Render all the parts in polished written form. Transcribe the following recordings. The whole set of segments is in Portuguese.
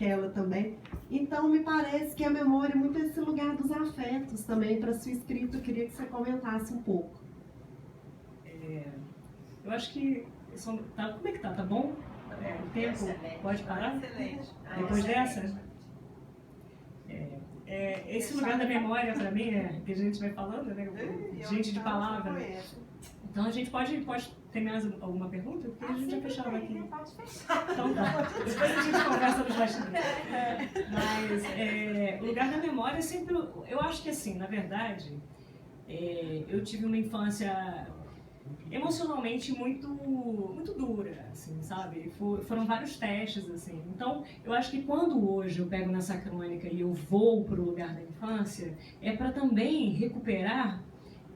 Miquela também. Então, me parece que a memória é muito esse lugar dos afetos também. Para sua escrita, eu queria que você comentasse um pouco. Eu acho que... como é que tá? Tá bom? O tempo Excelente. pode parar? Excelente. Depois dessa? Esse lugar da memória, para mim, que a gente vai falando, né? Gente de palavra. Então, a gente pode ter mais alguma pergunta? Porque a gente já fechava aqui. Pode fechar. Então tá. Depois a gente conversa nos bastidores. Mas o lugar da memória sempre... Eu acho que assim, na verdade, eu tive uma infância emocionalmente muito dura, assim, sabe? Foram vários testes, assim. Então, eu acho que quando hoje eu pego nessa crônica e eu vou para o lugar da infância, é para também recuperar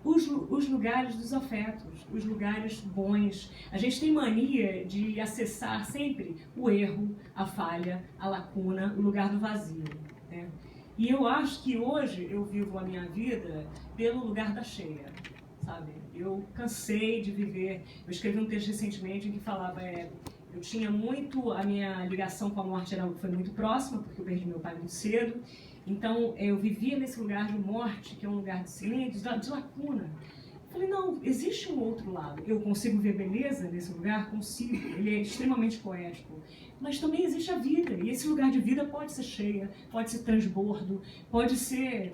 os lugares dos afetos, os lugares bons. A gente tem mania de acessar sempre o erro, a falha, a lacuna, o lugar do vazio, né? E eu acho que hoje eu vivo a minha vida pelo lugar da cheia, sabe? Eu cansei de viver... Eu escrevi um texto recentemente em que falava... eu tinha muito... A minha ligação com a morte foi muito próxima, porque eu perdi meu pai muito cedo. Então, eu vivia nesse lugar de morte, que é um lugar de silêncio, de lacuna. Eu falei, não, existe um outro lado. Eu consigo ver beleza nesse lugar? Consigo. Ele é extremamente poético. Mas também existe a vida. E esse lugar de vida pode ser cheia, pode ser transbordo, pode ser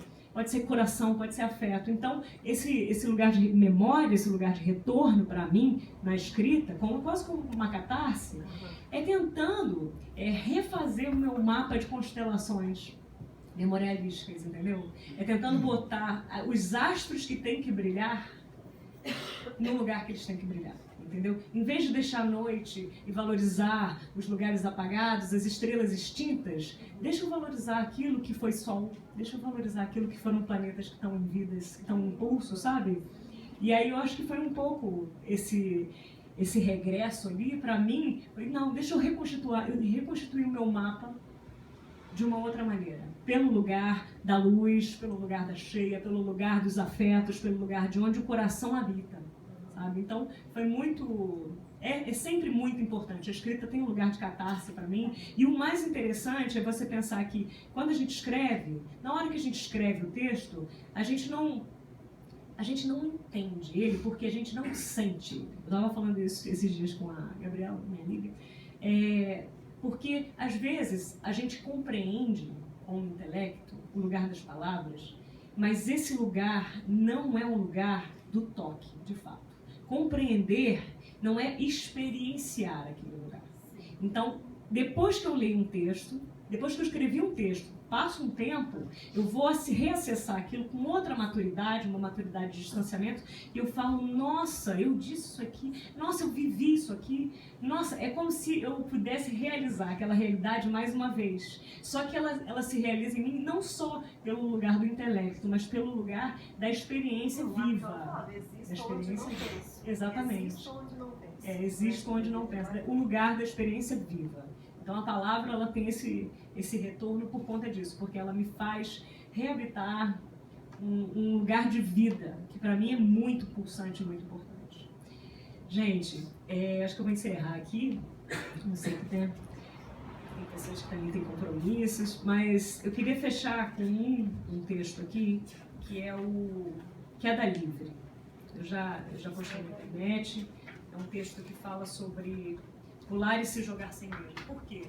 coração, pode ser afeto. Então, esse lugar de memória, esse lugar de retorno para mim, na escrita, quase como uma catarse, é tentando refazer o meu mapa de constelações memorialísticas, entendeu? É tentando botar os astros que têm que brilhar no lugar que eles têm que brilhar, entendeu? Em vez de deixar a noite e valorizar os lugares apagados, as estrelas extintas, deixa eu valorizar aquilo que foi sol, deixa eu valorizar aquilo que foram planetas que estão em vidas, que estão em pulso, sabe? E aí eu acho que foi um pouco esse regresso ali, pra mim, não, deixa eu reconstituir o meu mapa de uma outra maneira, pelo lugar da luz, pelo lugar da cheia, pelo lugar dos afetos, pelo lugar de onde o coração habita, sabe? Então, foi muito... É sempre muito importante. A escrita tem um lugar de catarse para mim. E o mais interessante é você pensar que, quando a gente escreve, na hora que a gente escreve o texto, a gente não entende ele porque a gente não sente. Eu estava falando isso esses dias com a Gabriela, minha amiga. Porque, às vezes, a gente compreende com o intelecto o lugar das palavras, mas esse lugar não é um lugar do toque, de fato. Compreender não é experienciar aquele lugar. Então, depois que eu leio um texto, depois que eu escrevi um texto, passa um tempo, eu vou reacessar aquilo com outra maturidade, uma maturidade de distanciamento, e eu falo, nossa, eu disse isso aqui, nossa, eu vivi isso aqui, nossa, é como se eu pudesse realizar aquela realidade mais uma vez. Só que ela se realiza em mim não só pelo lugar do intelecto, mas pelo lugar da experiência viva. Existe onde não penso. Exatamente. Existe onde não penso. Existe onde não penso. O lugar da experiência viva. Então a palavra ela tem esse retorno por conta disso, porque ela me faz reabitar um lugar de vida, que para mim é muito pulsante e muito importante. Gente, acho que eu vou encerrar aqui, não sei o que tem pessoas que também têm compromissos, mas eu queria fechar com um texto aqui, que é da Livre. Eu já postei na internet, é um texto que fala sobre pular e se jogar sem medo. Por quê?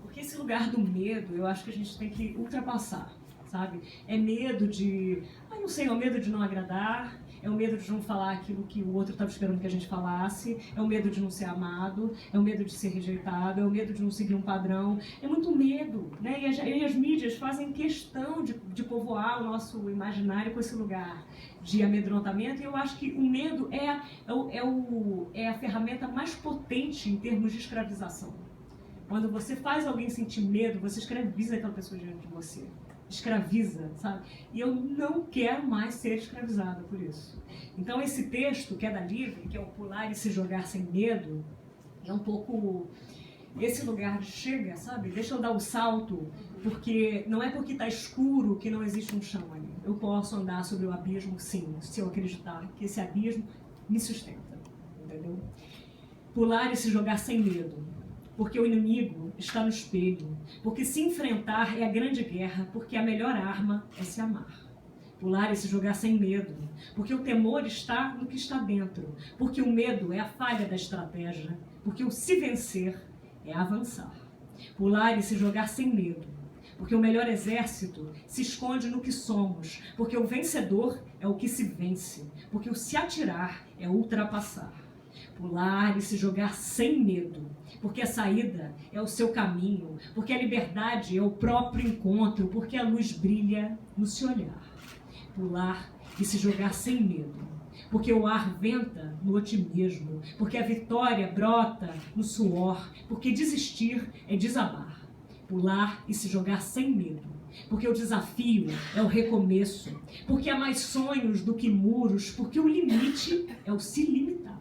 Porque esse lugar do medo, eu acho que a gente tem que ultrapassar, sabe? É medo de... não sei, é o medo de não agradar, é o medo de não falar aquilo que o outro estava esperando que a gente falasse, é o medo de não ser amado, é o medo de ser rejeitado, é o medo de não seguir um padrão. É muito medo, né? E as mídias fazem questão de povoar o nosso imaginário com esse lugar de amedrontamento, e eu acho que o medo é a ferramenta mais potente em termos de escravização. Quando você faz alguém sentir medo, você escraviza aquela pessoa diante de você. Escraviza, sabe? E eu não quero mais ser escravizada por isso. Então esse texto, que é da Livre, que é o pular e se jogar sem medo, é um pouco esse lugar de chega, sabe? Deixa eu dar o salto, porque não é porque está escuro que não existe um chão ali. Eu posso andar sobre o abismo, sim, se eu acreditar que esse abismo me sustenta, entendeu? Pular e se jogar sem medo. porque o inimigo está no espelho, porque se enfrentar é a grande guerra, porque a melhor arma é se amar. Pular e se jogar sem medo, porque o temor está no que está dentro, porque o medo é a falha da estratégia, porque o se vencer é avançar. Pular e se jogar sem medo, porque o melhor exército se esconde no que somos, porque o vencedor é o que se vence, porque o se atirar é ultrapassar. Pular e se jogar sem medo, porque a saída é o seu caminho, porque a liberdade é o próprio encontro, porque a luz brilha no se olhar. Pular e se jogar sem medo, porque o ar venta no otimismo, porque a vitória brota no suor, porque desistir é desabar. Pular e se jogar sem medo, porque o desafio é o recomeço, porque há mais sonhos do que muros, porque o limite é o se limitar.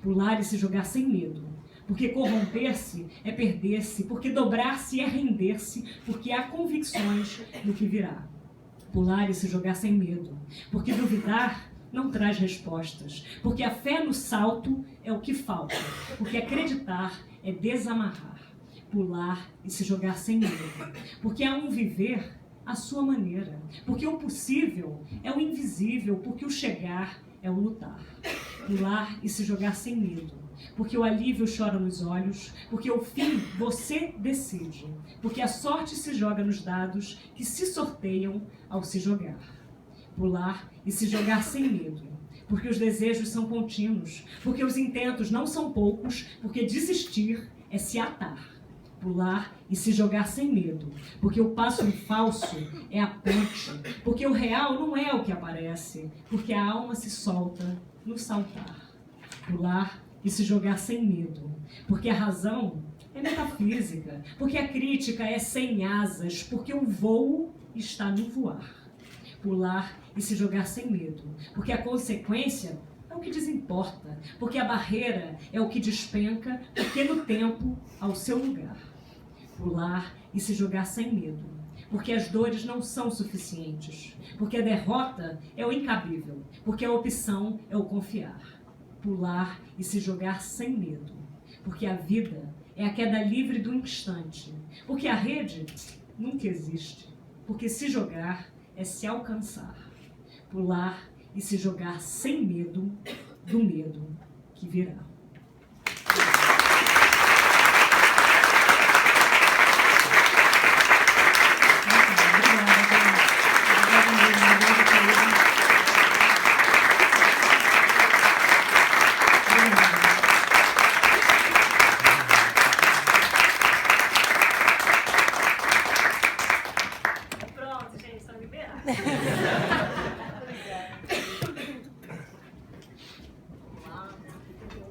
Pular e se jogar sem medo, porque corromper-se é perder-se, porque dobrar-se é render-se, porque há convicções no que virá. Pular e se jogar sem medo, porque duvidar não traz respostas, porque a fé no salto é o que falta, porque acreditar é desamarrar. Pular e se jogar sem medo, porque há um viver à sua maneira, porque o possível é o invisível, porque o chegar é o lutar. Pular e se jogar sem medo, porque o alívio chora nos olhos, porque o fim você decide, porque a sorte se joga nos dados que se sorteiam ao se jogar. Pular e se jogar sem medo, porque os desejos são contínuos, porque os intentos não são poucos, porque desistir é se atar. Pular e se jogar sem medo, porque o passo em falso é a ponte, porque o real não é o que aparece, porque a alma se solta no saltar. Pular e se jogar sem medo, porque a razão é metafísica, porque a crítica é sem asas, porque o voo está no voar. Pular e se jogar sem medo, porque a consequência é o que desimporta, porque a barreira é o que despenca, porque no tempo ao seu lugar. Pular e se jogar sem medo, porque as dores não são suficientes, porque a derrota é o incabível, porque a opção é o confiar. Pular e se jogar sem medo, porque a vida é a queda livre do instante, porque a rede nunca existe, porque se jogar é se alcançar. Pular e se jogar sem medo do medo que virá. Pronto, gente, estão liberados.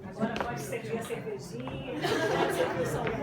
Agora pode servir a cervejinha, pode servir o salmão.